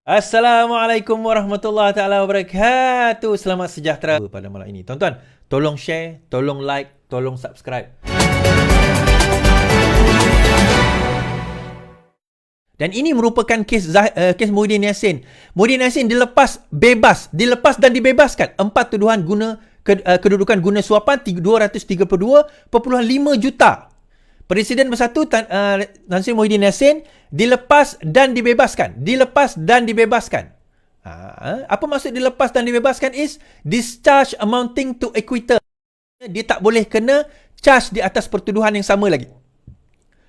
Assalamualaikum warahmatullahi taala wabarakatuh. Selamat sejahtera pada malam ini. Tuan-tuan, tolong share, tolong like, tolong subscribe. Dan ini merupakan kes Muhyiddin Yassin. Muhyiddin Yassin dilepas dan dibebaskan. 4 tuduhan kedudukan guna suapan 232.5 juta. Presiden bersatu Tan Sri Muhyiddin Yassin dilepas dan dibebaskan. Apa maksud dilepas dan dibebaskan is discharge amounting to acquittal. Dia tak boleh kena charge di atas pertuduhan yang sama lagi.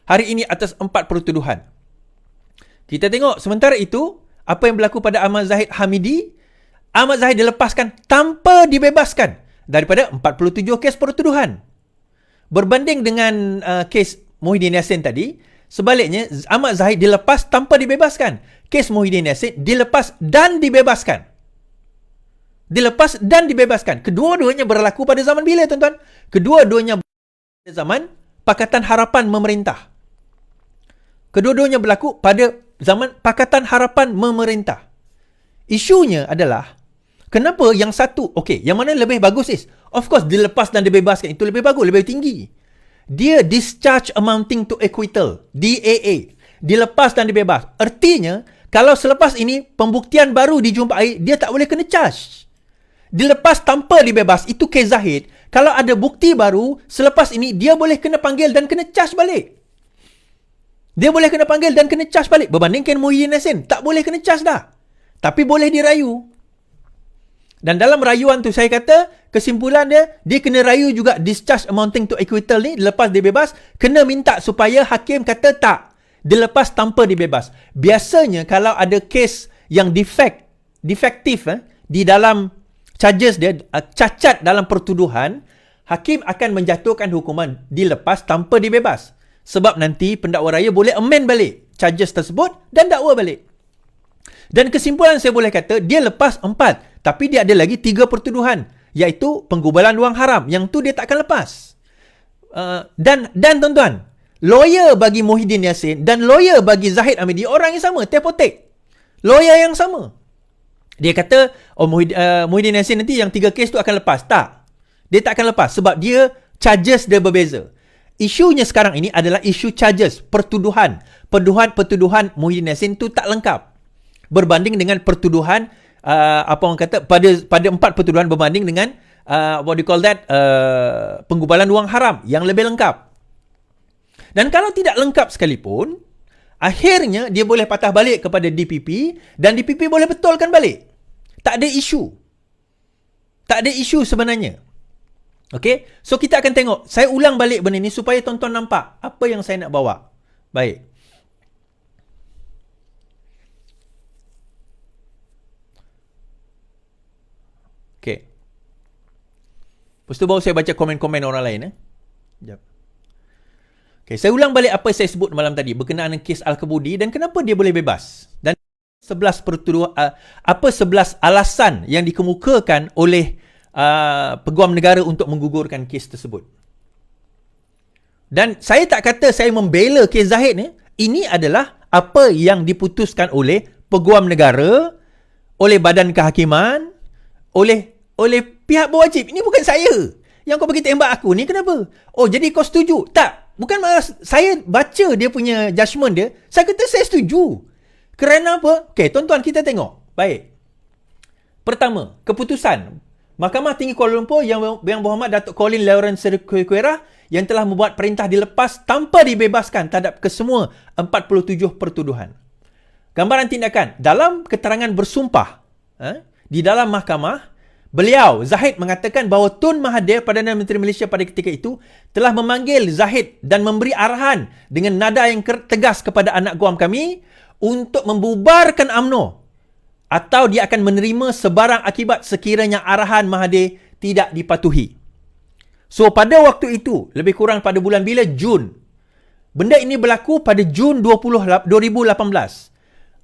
Hari ini atas 4 pertuduhan. Kita tengok sementara itu apa yang berlaku pada Ahmad Zahid Hamidi. Ahmad Zahid dilepaskan tanpa dibebaskan daripada 47 kes pertuduhan. Berbanding dengan kes Muhyiddin Yassin tadi, sebaliknya Ahmad Zahid dilepas tanpa dibebaskan. Kes Muhyiddin Yassin dilepas dan dibebaskan. Kedua-duanya berlaku pada zaman bila, tuan-tuan? Kedua-duanya pada zaman Pakatan Harapan memerintah. Isunya adalah kenapa yang satu, yang mana lebih bagus is, of course, dilepas dan dibebaskan. Itu lebih bagus, lebih tinggi. Dia discharge amounting to acquittal, DAA. Dilepas dan dibebas. Artinya, kalau selepas ini, pembuktian baru dijumpai, dia tak boleh kena charge. Dilepas tanpa dibebas, itu kes Zahid. Kalau ada bukti baru, selepas ini, dia boleh kena panggil dan kena charge balik. Berbandingkan Muhyiddin Yassin, tak boleh kena charge dah. Tapi boleh dirayu. Dan dalam rayuan tu saya kata, kesimpulan dia kena rayu juga discharge amounting to acquittal ni, dilepas dibebas, kena minta supaya hakim kata tak, dilepas tanpa dibebas. Biasanya kalau ada kes yang defektif di dalam charges dia, cacat dalam pertuduhan, hakim akan menjatuhkan hukuman dilepas tanpa dibebas. Sebab nanti pendakwa raya boleh amend balik charges tersebut dan dakwa balik. Dan kesimpulan saya boleh kata, dia lepas 4, tapi dia ada lagi 3 pertuduhan, iaitu penggubalan wang haram. Yang tu dia tak akan lepas. Dan tuan-tuan, lawyer bagi Muhyiddin Yassin dan lawyer bagi Zahid Hamidi orang yang sama, tepotek. Lawyer yang sama. Dia kata, Muhyiddin Yassin nanti yang 3 kes tu akan lepas. Tak. Dia tak akan lepas sebab dia charges dia berbeza. Isunya sekarang ini adalah isu charges, pertuduhan. Pertuduhan Muhyiddin Yassin tu tak lengkap. Berbanding dengan pertuduhan pada 4 pertuduhan berbanding dengan penggubalan wang haram yang lebih lengkap. Dan kalau tidak lengkap sekalipun, akhirnya dia boleh patah balik kepada DPP dan DPP boleh betulkan balik. Tak ada isu sebenarnya. Okey, so kita akan tengok. Saya ulang balik benda ni supaya tuan-tuan nampak apa yang saya nak bawa. Baik. Okey. Lepas tu baru saya baca komen-komen orang lain. Sekejap. Okey, saya ulang balik apa saya sebut malam tadi berkenaan dengan kes Al-Kebudi dan kenapa dia boleh bebas. Dan 11 alasan yang dikemukakan oleh Peguam Negara untuk menggugurkan kes tersebut. Dan saya tak kata saya membela kes Zahid ni. Ini adalah apa yang diputuskan oleh Peguam Negara, oleh Badan Kehakiman, oleh pihak berwajib. Ini bukan saya. Yang kau bagi tembak aku ni kenapa? Oh, jadi kau setuju? Tak. Bukan saya baca dia punya judgement dia. Saya kata saya setuju. Kerana apa? Okey, tuan-tuan kita tengok. Baik. Pertama, keputusan Mahkamah Tinggi Kuala Lumpur yang berhormat Datuk Colin Lawrence Serqueira yang telah membuat perintah dilepas tanpa dibebaskan terhadap kesemua 47 pertuduhan. Gambaran tindakan. Dalam keterangan bersumpah di dalam mahkamah, beliau, Zahid, mengatakan bahawa Tun Mahathir, Perdana Menteri Malaysia pada ketika itu, telah memanggil Zahid dan memberi arahan dengan nada yang tegas kepada anak guam kami untuk membubarkan UMNO atau dia akan menerima sebarang akibat sekiranya arahan Mahathir tidak dipatuhi. So, pada waktu itu, lebih kurang pada bulan bila? Jun. Benda ini berlaku pada Jun 2018.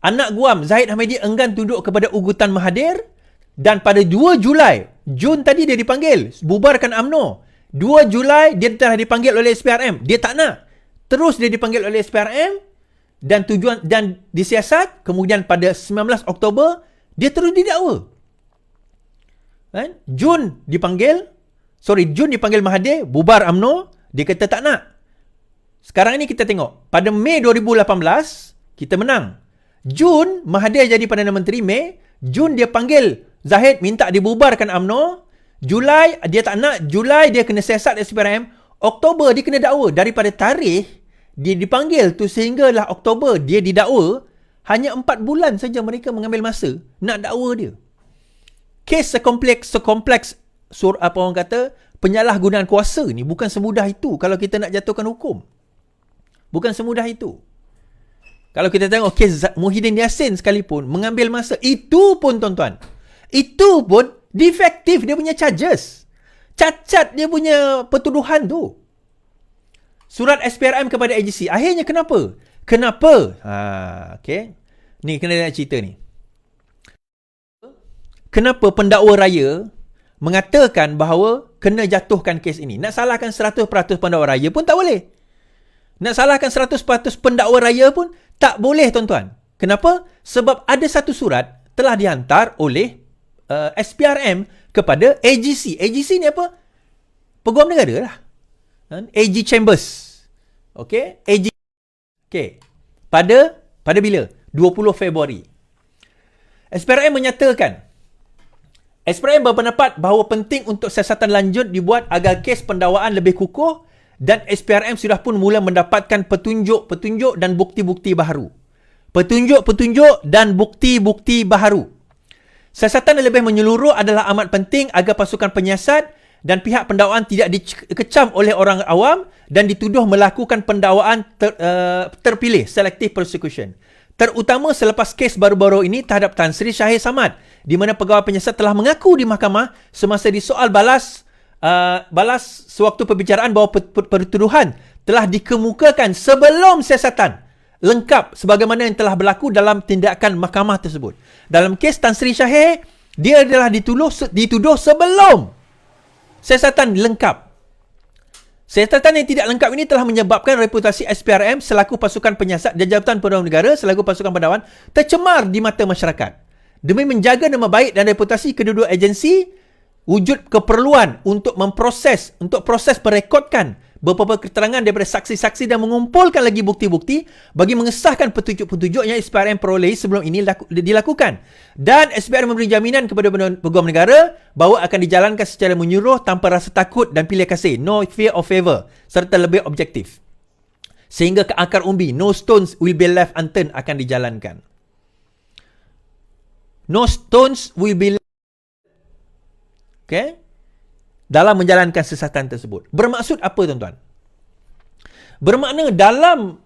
Anak guam Zahid Hamidi enggan tunduk kepada ugutan Mahathir dan pada 2 Julai, Jun tadi dia dipanggil, bubarkan UMNO. 2 Julai dia telah dipanggil oleh SPRM. Dia tak nak. Terus dia dipanggil oleh SPRM dan disiasat, kemudian pada 19 Oktober dia terus didakwa. Kan? Jun dipanggil Mahathir, bubar UMNO, dia kata tak nak. Sekarang ini kita tengok, pada Mei 2018 kita menang. Jun Mahathir jadi Perdana Menteri. Mei, Jun dia panggil Zahid minta dibubarkan UMNO. Julai dia tak nak, Julai dia kena siasat SPRM, Oktober dia kena dakwa. Daripada tarikh dia dipanggil tu sehinggalah Oktober dia didakwa, hanya 4 bulan saja mereka mengambil masa nak dakwa dia. Kes sekompleks apa orang kata, penyalahgunaan kuasa ni bukan semudah itu kalau kita nak jatuhkan hukum. Bukan semudah itu. Kalau kita tengok kes Muhyiddin Yassin sekalipun mengambil masa, itu pun tuan-tuan, itu pun defektif dia punya charges. Cacat dia punya pertuduhan tu. Surat SPRM kepada AGC. Akhirnya kenapa? Okay. Ni kena nak cerita ni. Kenapa pendakwa raya mengatakan bahawa kena jatuhkan kes ini? Nak salahkan 100% pendakwa raya pun tak boleh. Nak salahkan 100% pendakwa raya pun tak boleh, tuan-tuan. Kenapa? Sebab ada satu surat telah dihantar oleh SPRM kepada AGC. AGC ni apa? Peguam negara lah. AG Chambers. Okay? AG. Okay. Pada bila? 20 Februari. SPRM menyatakan, SPRM berpendapat bahawa penting untuk siasatan lanjut dibuat agar kes pendakwaan lebih kukuh, dan SPRM sudah pun mula mendapatkan petunjuk-petunjuk dan bukti-bukti baharu. Petunjuk-petunjuk dan bukti-bukti baharu. Siasatan yang lebih menyeluruh adalah amat penting agar pasukan penyiasat dan pihak pendakwaan tidak dikecam oleh orang awam dan dituduh melakukan pendakwaan terpilih, selective prosecution. Terutama selepas kes baru-baru ini terhadap Tan Sri Shahir Samad, di mana pegawai penyiasat telah mengaku di mahkamah semasa disoal balas sewaktu perbicaraan bahawa pertuduhan telah dikemukakan sebelum siasatan lengkap sebagaimana yang telah berlaku dalam tindakan mahkamah tersebut. Dalam kes Tan Sri Shahir, dia adalah dituduh sebelum siasatan lengkap. Siasatan yang tidak lengkap ini telah menyebabkan reputasi SPRM selaku pasukan penyiasat dan Jabatan Perdana Negara selaku pasukan pendakwaan tercemar di mata masyarakat. Demi menjaga nama baik dan reputasi kedua-dua agensi, wujud keperluan untuk proses merekodkan beberapa keterangan daripada saksi-saksi dan mengumpulkan lagi bukti-bukti bagi mengesahkan petunjuk-petunjuk yang SPRM perolehi sebelum ini dilakukan. Dan SPRM memberi jaminan kepada peguam negara bahawa akan dijalankan secara menyeluruh tanpa rasa takut dan pilih kasih, no fear or favor, serta lebih objektif. Sehingga ke akar umbi, no stones will be left unturned, akan dijalankan. No stones will be left. Okay? Dalam menjalankan siasatan tersebut. Bermaksud apa, tuan-tuan? Bermakna dalam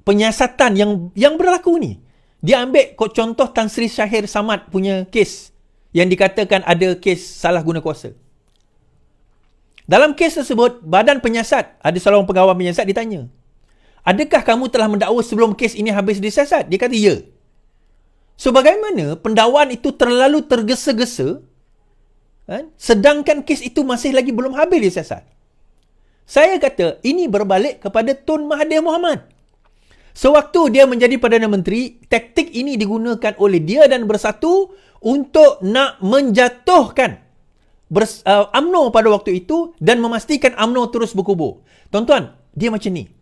penyiasatan yang berlaku ni, dia ambil contoh Tan Sri Shahir Samad punya kes yang dikatakan ada kes salah guna kuasa. Dalam kes tersebut, badan penyiasat, ada seorang pegawai penyiasat ditanya, adakah kamu telah mendakwa sebelum kes ini habis disiasat? Dia kata, ya. So, bagaimana pendakwaan itu terlalu tergesa-gesa, sedangkan kes itu masih lagi belum habis disiasat? Saya kata ini berbalik kepada Tun Mahathir Mohamad. Sewaktu dia menjadi Perdana Menteri, taktik ini digunakan oleh dia dan Bersatu untuk nak menjatuhkan UMNO pada waktu itu dan memastikan UMNO terus berkubur. Tuan-tuan, dia macam ni.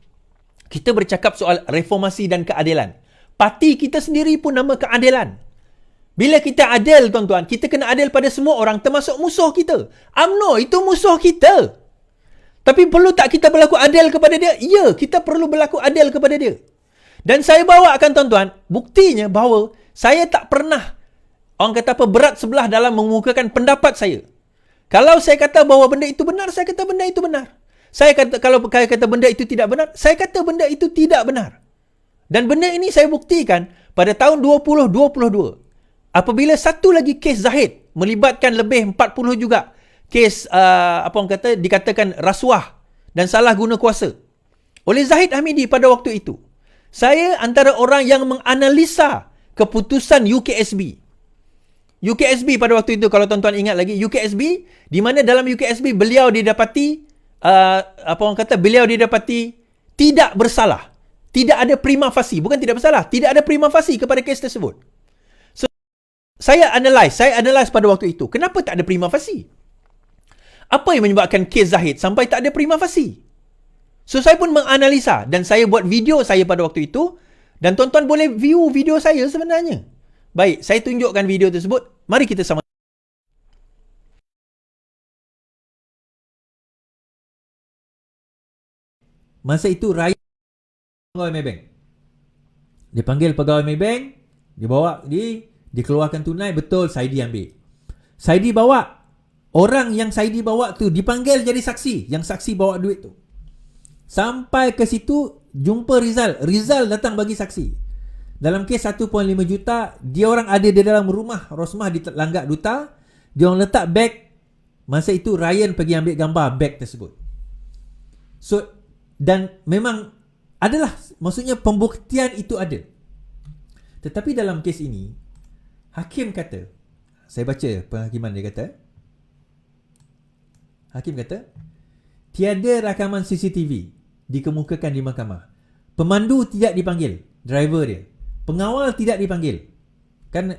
Kita bercakap soal reformasi dan keadilan. Parti kita sendiri pun nama keadilan. Bila kita adil, tuan-tuan, kita kena adil pada semua orang, termasuk musuh kita. UMNO itu musuh kita. Tapi perlu tak kita berlaku adil kepada dia? Ya, kita perlu berlaku adil kepada dia. Dan saya bawakan, tuan-tuan, buktinya bahawa saya tak pernah, orang kata apa, berat sebelah dalam mengemukakan pendapat saya. Kalau saya kata bahawa benda itu benar, saya kata benda itu benar. Kalau saya kata benda itu tidak benar, saya kata benda itu tidak benar. Dan benda ini saya buktikan pada tahun 2022. Apabila satu lagi kes Zahid melibatkan lebih 40 juga kes dikatakan rasuah dan salah guna kuasa oleh Zahid Hamidi pada waktu itu. Saya antara orang yang menganalisa keputusan UKSB. UKSB pada waktu itu, kalau tuan-tuan ingat lagi, UKSB, di mana dalam UKSB beliau didapati beliau didapati tidak bersalah. Tidak ada prima facie. Bukan tidak bersalah. Tidak ada prima facie kepada kes tersebut. So, saya analyse pada waktu itu. Kenapa tak ada prima facie? Apa yang menyebabkan kes Zahid sampai tak ada prima facie? So, saya pun menganalisa dan saya buat video saya pada waktu itu dan tuan-tuan boleh view video saya sebenarnya. Baik, saya tunjukkan video tersebut. Mari kita sama. Masa itu Ryan pegawai Maybank. Dia panggil pegawai Maybank, dia bawa dikeluarkan tunai, betul Saidi ambil. Saidi bawa, orang yang Saidi bawa tu dipanggil jadi saksi, yang saksi bawa duit tu. Sampai ke situ jumpa Rizal datang bagi saksi. Dalam kes 1.5 juta, dia orang ada di dalam rumah Rosmah di Langgak Duta. Dia orang letak beg. Masa itu Ryan pergi ambil gambar beg tersebut. So, dan memang adalah, maksudnya pembuktian itu ada. Tetapi dalam kes ini, hakim kata, saya baca penghakiman dia kata, hakim kata, tiada rakaman CCTV dikemukakan di mahkamah. Pemandu tidak dipanggil, driver dia. Pengawal tidak dipanggil. Kan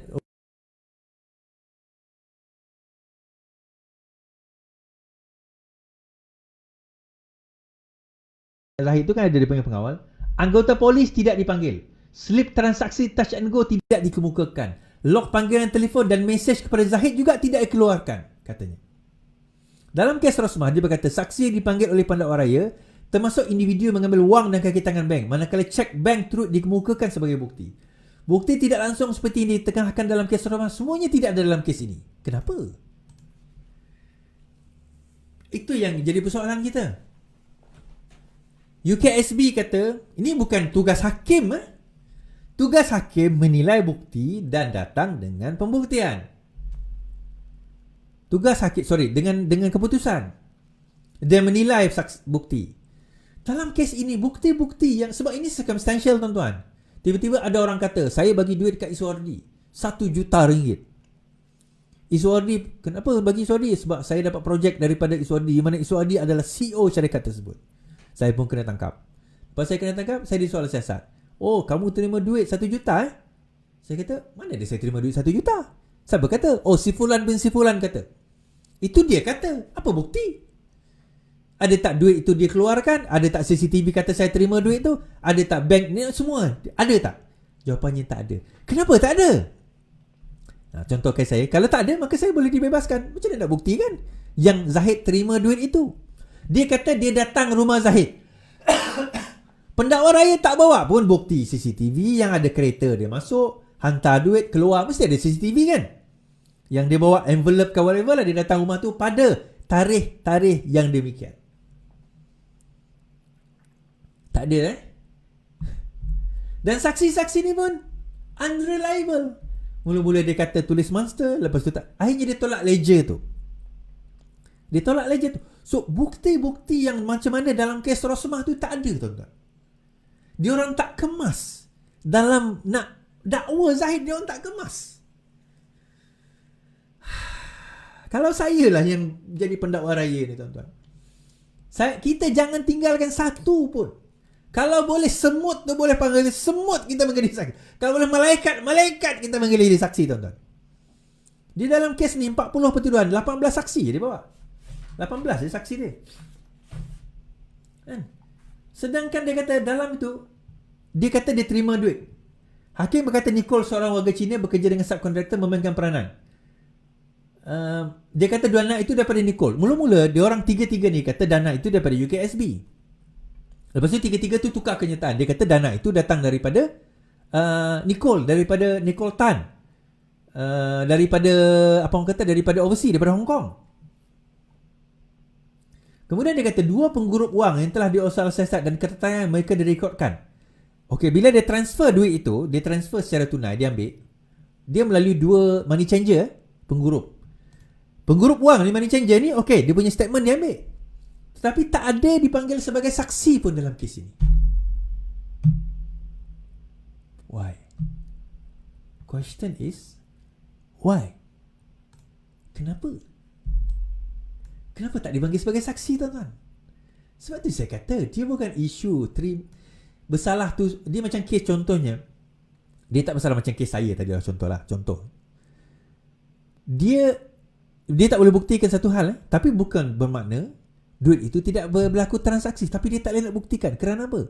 lahir itu kan ada dia panggil pengawal. Anggota polis tidak dipanggil. Slip transaksi touch and go tidak dikemukakan. Log panggilan telefon dan mesej kepada Zahid juga tidak dikeluarkan, katanya. Dalam kes Rosmah, dia berkata saksi dipanggil oleh pendakwa raya termasuk individu mengambil wang dan kaki tangan bank, manakala cek bank turut dikemukakan sebagai bukti. Bukti tidak langsung seperti ini ditengahkan dalam kes Rosmah, semuanya tidak ada dalam kes ini. Kenapa? Itu yang jadi persoalan kita. UKSB kata, ini bukan tugas hakim. Tugas hakim menilai bukti dan datang dengan pembuktian. Tugas hakim, dengan keputusan. Dia menilai bukti. Dalam kes ini, bukti-bukti yang, sebab ini circumstantial tuan-tuan. Tiba-tiba ada orang kata, saya bagi duit kat Iswardi, 1 juta ringgit. Iswardi, kenapa bagi Iswardi? Sebab saya dapat projek daripada Iswardi, di mana Iswardi adalah CEO syarikat tersebut. Saya pun kena tangkap. Lepas saya kena tangkap, saya disoal siasat. Oh, kamu terima duit 1 juta Saya kata, mana ada saya terima duit 1 juta? Siapa kata? Oh, si Fulan bin si Fulan kata. Itu dia kata. Apa bukti? Ada tak duit itu dia keluarkan? Ada tak CCTV kata saya terima duit tu? Ada tak bank ni semua? Ada tak? Jawapannya tak ada. Kenapa tak ada? Nah, contoh kes saya, kalau tak ada maka saya boleh dibebaskan. Macam mana nak buktikan yang Zahid terima duit itu? Dia kata dia datang rumah Zahid. Pendakwa raya tak bawa pun bukti CCTV yang ada kereta dia masuk, hantar duit, keluar. Mesti ada CCTV kan? Yang dia bawa envelope ke whatever lah, dia datang rumah tu pada tarikh-tarikh yang demikian. Tak ada Dan saksi-saksi ni pun unreliable. Mula-mula dia kata tulis monster, lepas tu tak. Akhirnya dia tolak ledger tu. So bukti-bukti yang macam mana dalam kes Rosmah tu tak ada, tuan-tuan. Dia orang tak kemas dalam nak dakwa Zahid, dia orang tak kemas. Kalau saya lah yang jadi pendakwa raya ni, tuan-tuan, kita jangan tinggalkan satu pun. Kalau boleh semut tu boleh panggil semut, kita panggil dia saksi. Kalau boleh malaikat kita panggil dia saksi, tuan-tuan. Di dalam kes ni 40 pertuduhan, 18 saksi dia bawa. 18 dia saksi dia. Kan? Sedangkan dia kata dalam itu, dia kata dia terima duit. Hakim berkata Nicole seorang warga Cina bekerja dengan subkontraktor memainkan peranan. Dia kata dana itu daripada Nicole. Mula-mula dia orang tiga-tiga ni kata dana itu daripada UKSB. Lepas tu tiga-tiga tu tukar kenyataan. Dia kata dana itu datang daripada Nicole, daripada Nicole Tan, daripada apa orang kata, daripada overseas, daripada Hong Kong. Kemudian dia kata dua penggurup wang yang telah diosal siasat dan keterangan mereka direkodkan. Okey, bila dia transfer duit itu, dia transfer secara tunai, dia ambil. Dia melalui dua money changer, penggurup. Penggurup wang ni, money changer ni, okey, dia punya statement dia ambil. Tetapi tak ada dipanggil sebagai saksi pun dalam kes ini. Why? Question is, why? Kenapa? Kenapa tak dipanggil sebagai saksi, tuan-tuan? Sebab tu saya kata, dia bukan isu bersalah tu, dia macam kes contohnya, dia tak bersalah macam kes saya tadi lah, contoh. Dia tak boleh buktikan satu hal, tapi bukan bermakna duit itu tidak berlaku transaksi, tapi dia tak boleh nak buktikan. Kerana apa?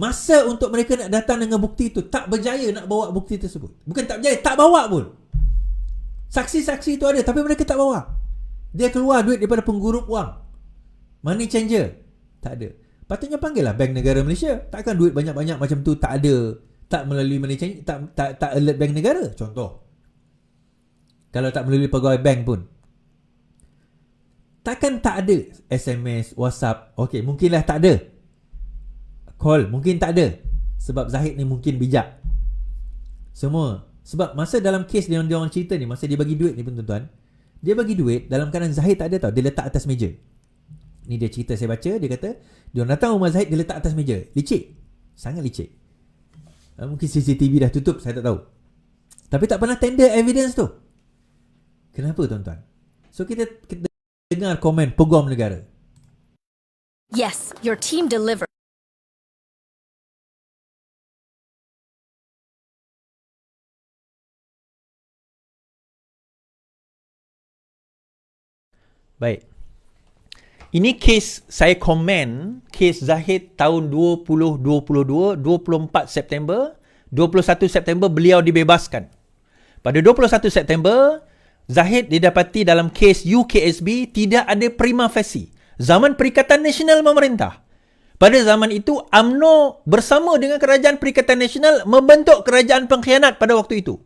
Masa untuk mereka nak datang dengan bukti itu, tak berjaya nak bawa bukti tersebut. Bukan tak berjaya, tak bawa pun. Saksi-saksi itu ada, tapi mereka tak bawa. Dia keluar duit daripada penggurup wang, money changer, tak ada. Patutnya panggillah Bank Negara Malaysia. Takkan duit banyak-banyak macam tu tak ada, tak melalui money changer, tak alert Bank Negara, contoh. Kalau tak melalui pegawai bank pun, takkan tak ada SMS, WhatsApp. Okey, mungkinlah tak ada. Call mungkin tak ada, sebab Zahid ni mungkin bijak. Semua sebab masa dalam kes dia orang cerita ni, masa dia bagi duit ni pun tuan-tuan, dia bagi duit dalam keadaan Zahid tak ada tau. Dia letak atas meja. Ni dia cerita saya baca, dia kata dia orang datang rumah Zahid, dia letak atas meja. Licik, sangat licik. Mungkin CCTV dah tutup, saya tak tahu. Tapi tak pernah tender evidence tu. Kenapa tuan-tuan? So kita dengar komen Peguam Negara. Yes, your team delivered. Baik. Ini kes saya komen, kes Zahid tahun 2022, 24 September, 21 September beliau dibebaskan. Pada 21 September, Zahid didapati dalam kes UKSB tidak ada prima facie. Zaman Perikatan Nasional memerintah. Pada zaman itu, UMNO bersama dengan Kerajaan Perikatan Nasional membentuk kerajaan pengkhianat pada waktu itu.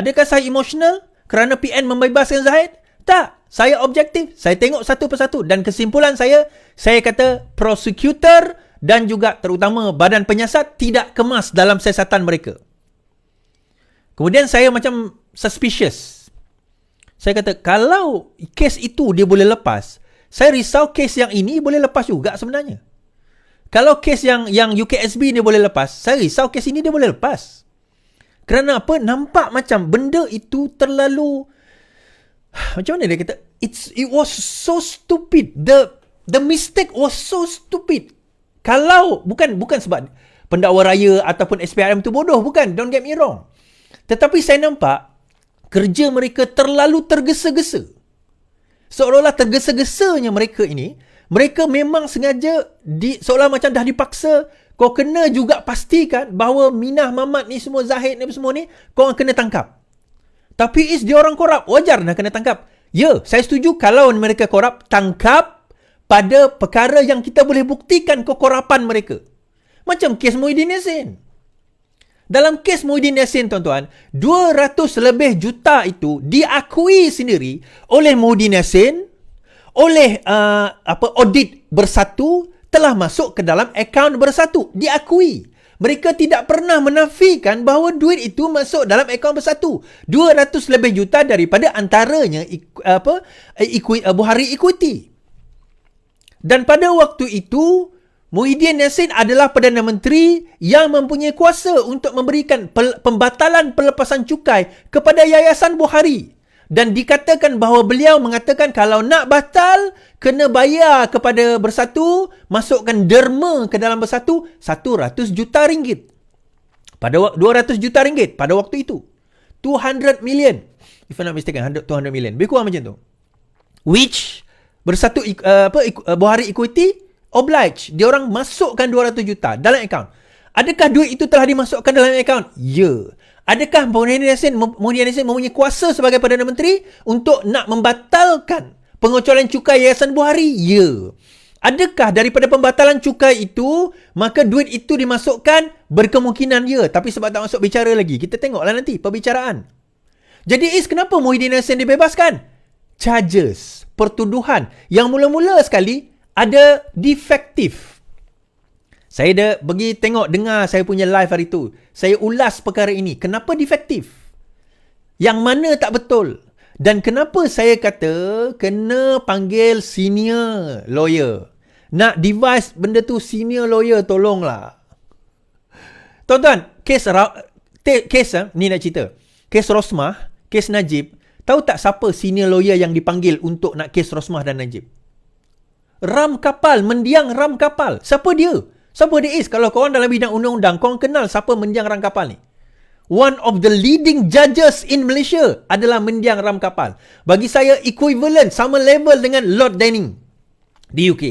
Adakah saya emosional kerana PN membebaskan Zahid? Tak. Saya objektif. Saya tengok satu persatu. Dan kesimpulan saya kata prosecutor dan juga terutama badan penyiasat tidak kemas dalam siasatan mereka. Kemudian saya macam suspicious. Saya kata kalau kes itu dia boleh lepas, saya risau kes yang ini boleh lepas juga sebenarnya. Kalau kes yang UKSB ni boleh lepas, saya risau kes ini dia boleh lepas. Kerana apa? Nampak macam benda itu terlalu, macam mana dia kata, it was so stupid. The mistake was so stupid. Kalau bukan sebab pendakwa raya ataupun SPRM tu bodoh, bukan, don't get me wrong. Tetapi saya nampak kerja mereka terlalu tergesa-gesa. Seolah-olah tergesa-gesanya mereka ini, mereka memang sengaja seolah macam dah dipaksa, kau kena juga pastikan bahawa Minah, Mamat ni semua, Zahid ni semua ni, kau kena tangkap. Tapi dia orang korup, wajar nak kena tangkap. Ya, saya setuju kalau mereka korup, tangkap pada perkara yang kita boleh buktikan kekorapan mereka. Macam kes Muhyiddin Yassin. Dalam kes Muhyiddin Yassin, tuan-tuan, 200 lebih juta itu diakui sendiri oleh Muhyiddin Yassin, oleh audit Bersatu, telah masuk ke dalam akaun Bersatu. Diakui. Mereka tidak pernah menafikan bahawa duit itu masuk dalam akaun Bersatu. 200 lebih juta daripada antaranya Buhari Equity. Dan pada waktu itu, Muhyiddin Yassin adalah Perdana Menteri yang mempunyai kuasa untuk memberikan pembatalan pelepasan cukai kepada Yayasan Buhari. Dan dikatakan bahawa beliau mengatakan kalau nak batal, kena bayar kepada Bersatu, masukkan derma ke dalam Bersatu, 100 juta ringgit. 200 juta ringgit pada waktu itu. 200 million. If I'm not mistaken, 200 million. Lebih kurang macam tu. Which Bersatu, Buhari Equity oblige. Dia orang masukkan 200 juta dalam akaun. Adakah duit itu telah dimasukkan dalam akaun? Ya. Adakah Muhyiddin Yassin mempunyai kuasa sebagai Perdana Menteri untuk nak membatalkan pengecualian cukai Yayasan Buhari? Ya. Adakah daripada pembatalan cukai itu, maka duit itu dimasukkan? Berkemungkinan ya. Tapi sebab tak masuk bicara lagi, kita tengoklah nanti perbicaraan. Jadi kenapa Muhyiddin Yassin dibebaskan? Charges, pertuduhan yang mula-mula sekali ada defektif. Saya dah pergi tengok, dengar saya punya live hari tu. Saya ulas perkara ini. Kenapa defektif? Yang mana tak betul? Dan kenapa saya kata kena panggil senior lawyer? Nak device benda tu senior lawyer, tolonglah. Tuan-tuan, kes ni nak cerita. Kes Rosmah, kes Najib. Tahu tak siapa senior lawyer yang dipanggil untuk nak kes Rosmah dan Najib? Ram kapal, mendiang ram kapal. Siapa dia? Siapa dia is? Kalau korang dalam bidang undang-undang, korang kenal siapa mendiang ram kapal ni? One of the leading judges in Malaysia adalah mendiang ram kapal. Bagi saya equivalent, sama level dengan Lord Denning di UK.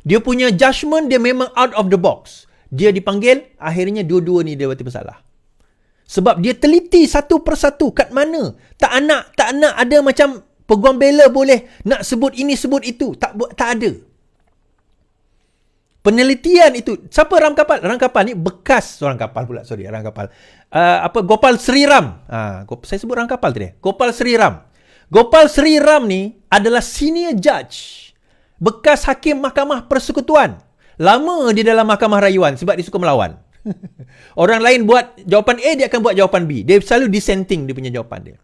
Dia punya judgement dia memang out of the box. Dia dipanggil, akhirnya dua-dua ni dia berarti bersalah. Sebab dia teliti satu persatu kat mana. Tak nak ada macam peguam bela boleh nak sebut ini sebut itu. Tak ada. Penelitian itu. Siapa ram kapal? Ram kapal ni bekas orang kapal pula. Sorry, ram kapal. Gopal Sri Ram. Saya sebut ram kapal tadi. Gopal Sri Ram. Gopal Sri Ram ni adalah senior judge. Bekas hakim Mahkamah Persekutuan. Lama dia dalam Mahkamah Rayuan sebab dia suka melawan. Orang lain buat jawapan A, dia akan buat jawapan B. Dia selalu dissenting dia punya jawapan dia.